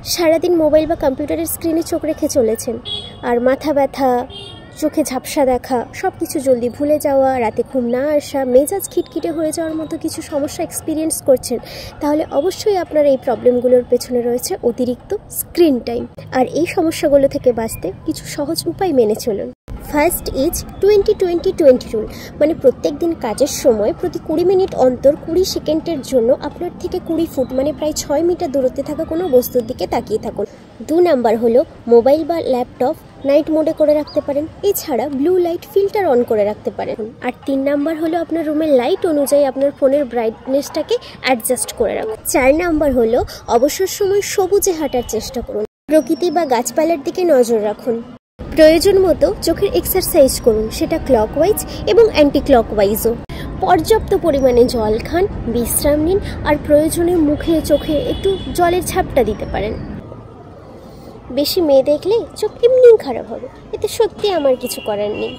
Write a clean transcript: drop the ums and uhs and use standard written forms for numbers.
সারাদিন মোবাইল বা কম্পিউটারের স্ক্রিনে চোখ রেখে চলেছেন, আর মাথা ব্যথা, চোখে ঝাপসা দেখা, সব কিছু জলদি ভুলে যাওয়া, রাতে ঘুম না আসা, মেজাজ খিটখিটে হয়ে যাওয়ার মতো কিছু সমস্যা এক্সপিরিয়েন্স করছেন, তাহলে অবশ্যই আপনার এই প্রবলেমগুলোর পেছনে রয়েছে অতিরিক্ত স্ক্রিন টাইম। আর এই সমস্যাগুলো থেকে বাঁচতে কিছু সহজ উপায় মেনে চলুন। ফার্স্ট ইজ 20-20-20 রুল, মানে প্রত্যেক দিন কাজের সময় প্রতি 20 মিনিট অন্তর 20 সেকেন্ডের জন্য আপনার থেকে 20 ফুট মানে প্রায় 6 মিটার দূরত্বে থাকা কোনো বস্তুর দিকে তাকিয়ে থাকুন। 2 নাম্বার হলো মোবাইল বা ল্যাপটপ নাইট মোডে করে রাখতে পারেন, এছাড়া ব্লু লাইট ফিল্টার অন করে রাখতে পারেন। আর 3 নাম্বার হলো আপনার রুমের লাইট অনুযায়ী আপনার ফোনের ব্রাইটনেসটাকে অ্যাডজাস্ট করে রাখুন। 4 নাম্বার হলো অবসর সময় সবুজে হাঁটার চেষ্টা করুন, প্রকৃতি বা গাছপালার দিকে নজর রাখুন। প্রয়োজন মতো চোখের এক্সারসাইজ করুন, সেটা ক্লকওয়াইজ এবং অ্যান্টি ক্লকওয়াইজও। পর্যাপ্ত পরিমাণে জল খান, বিশ্রাম নিন, আর প্রয়োজনে মুখে চোখে একটু জলের ঝাপটা দিতে পারেন। বেশি মেয়ে দেখলে চোখ এমনিই খারাপ হবে, এতে সত্যি আমার কিছু করার নেই।